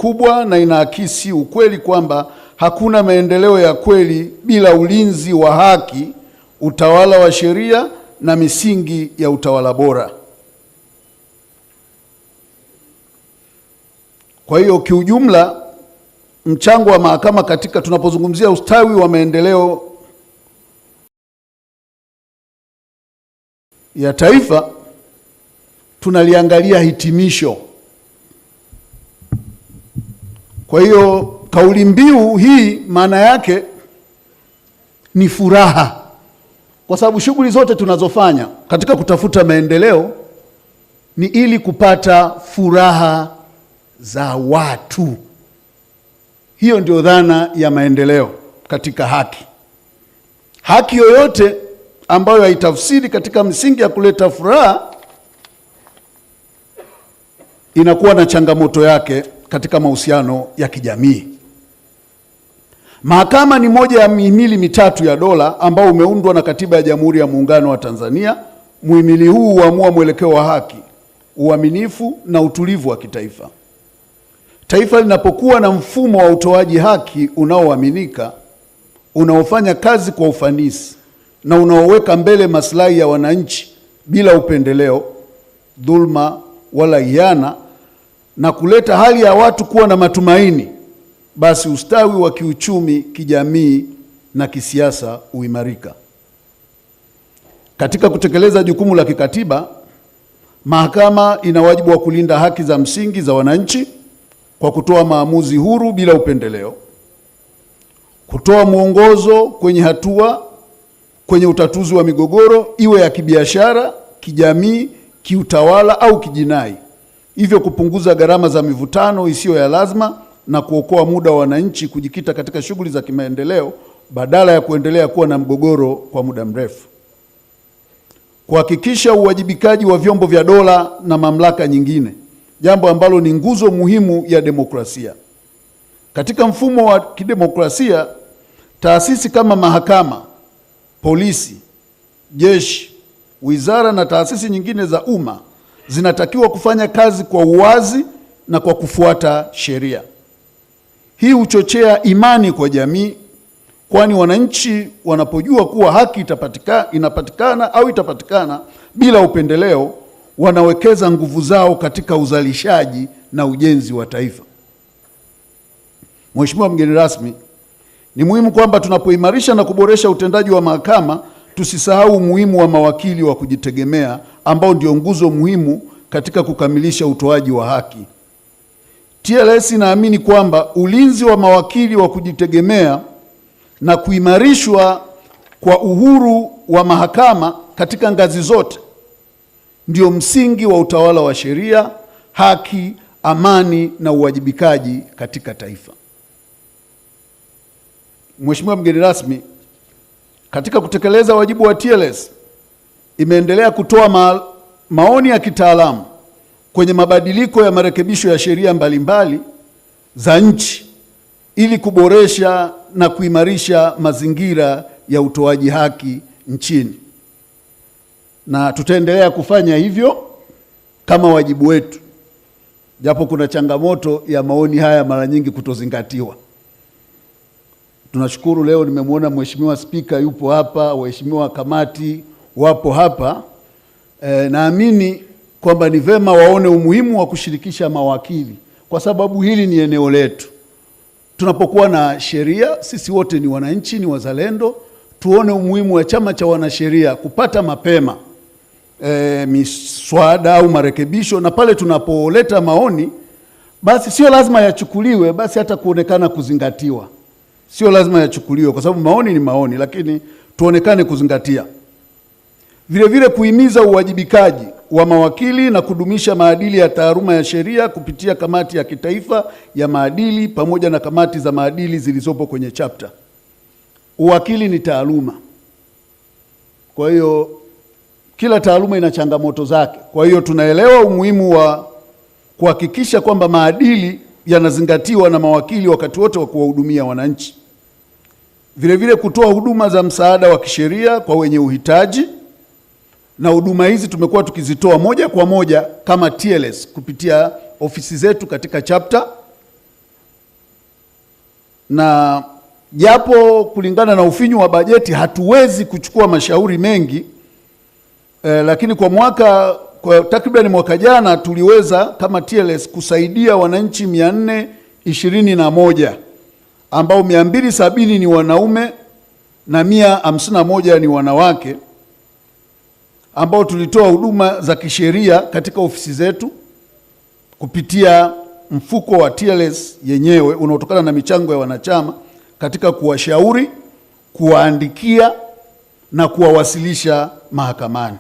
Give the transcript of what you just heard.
kubwa na inaakisi ukweli kwamba hakuna maendeleo ya kweli bila ulinzi wa haki, utawala wa sheria na misingi ya utawala bora. Kwa hiyo kiujumla, mchango wa mahakama katika tunapozungumzia ustawi wa maendeleo ya taifa, tunaliangalia hitimisho. Kwa hiyo kauli mbiu hii maana yake ni furaha, kwa sababu shughuli zote tunazofanya katika kutafuta maendeleo ni ili kupata furaha za watu. Hiyo ndio dhana ya maendeleo katika haki. Haki yoyote ambayo haitafsiri katika msingi ya kuleta furaha inakuwa na changamoto yake katika mahusiano ya kijamii. Mahakama ni moja ya mihimili mitatu ya dola ambao umeundwa na Katiba ya Jamhuri ya Muungano wa Tanzania. Muhimili huu huamua mwelekeo wa haki, uaminifu na utulivu wa kitaifa. Taifa linapokuwa na mfumo wa utoaji haki unaoaminika, unaofanya kazi kwa ufanisi na unaoweka mbele maslahi ya wananchi bila upendeleo, dhulma wala hiana, na kuleta hali ya watu kuwa na matumaini, basi ustawi wa kiuchumi, kijamii na kisiasa huimarika. Katika kutekeleza jukumu la kikatiba, mahakama ina wajibu wa kulinda haki za msingi za wananchi kwa kutoa maamuzi huru bila upendeleo, kutoa mwongozo kwenye utatuzi wa migogoro, iwe ya kibiashara, kijamii, kiutawala au kijinai, hivyo kupunguza gharama za mivutano isiyo ya lazima na kuokoa muda wa wananchi kujikita katika shughuli za kimaendeleo badala ya kuendelea kuwa na mgogoro kwa muda mrefu. Kuhakikisha uwajibikaji wa vyombo vya dola na mamlaka nyingine, jambo ambalo ni nguzo muhimu ya demokrasia. Katika mfumo wa kidemokrasia, taasisi kama mahakama, polisi, jeshi, wizara na taasisi nyingine za umma zinatakiwa kufanya kazi kwa uwazi na kwa kufuata sheria. Hii huchochea imani kwa jamii, kwani wananchi wanapojua kuwa haki inapatikana au itapatikana bila upendeleo, wanawekeza nguvu zao katika uzalishaji na ujenzi wa taifa. Mheshimiwa mgeni rasmi, ni muhimu kwamba tunapoimarisha na kuboresha utendaji wa mahakama, tusisahau umuhimu wa mawakili wa kujitegemea ambao ndio nguzo muhimu katika kukamilisha utoaji wa haki. TLS inaamini kwamba ulinzi wa mawakili wa kujitegemea na kuimarishwa kwa uhuru wa mahakama katika ngazi zote ndio msingi wa utawala wa sheria, haki, amani na uwajibikaji katika taifa. Mheshimiwa mgeni rasmi, katika kutekeleza wajibu wa TLS, imeendelea kutoa maoni ya kitaalamu kwenye mabadiliko ya marekebisho ya sheria mbalimbali za nchi ili kuboresha na kuimarisha mazingira ya utoaji haki nchini. Na tutaendelea kufanya hivyo kama wajibu wetu, japo kuna changamoto ya maoni haya mara nyingi kutozingatiwa. Tunashukuru leo nimemwona Mheshimiwa Spika yupo hapa, waheshimiwa kamati wapo hapa. Naamini kwamba ni vema waone umuhimu wa kushirikisha mawakili, kwa sababu hili ni eneo letu. Tunapokuwa na sheria, sisi wote ni wananchi, ni wazalendo, tuone umuhimu wa chama cha wanasheria kupata mapema miswada au marekebisho, na pale tunapoleta maoni, basi sio lazima yachukuliwe, basi hata kuonekana kuzingatiwa. Sio lazima yachukuliwe kwa sababu maoni ni maoni, lakini tuonekane kuzingatia. Vile vile kuhimiza uwajibikaji wa mawakili na kudumisha maadili ya taaluma ya sheria kupitia kamati ya kitaifa ya maadili pamoja na kamati za maadili zilizopo kwenye chapter. Uwakili ni taaluma. Kwa hiyo kila taaluma ina changamoto zake. Kwa hiyo tunaelewa umuhimu wa kuhakikisha kwamba maadili yanazingatiwa na mawakili wakati wote wa kuwahudumia wananchi. Vile vile kutoa huduma za msaada wa kisheria kwa wenye uhitaji, na huduma hizi tumekuwa tukizitoa moja kwa moja kama TLS kupitia ofisi zetu katika chapter, na japo kulingana na ufinyu wa bajeti hatuwezi kuchukua mashauri mengi lakini kwa takriban mwaka jana tuliweza kama TLS kusaidia wananchi 421 ambao 270 ni wanaume na 151 ni wanawake, ambao tulitoa huduma za kisheria katika ofisi zetu kupitia mfuko wa TLS yenyewe unaotokana na michango ya wanachama katika kuwashauri, kuwaandikia na kuwawasilisha mahakamani.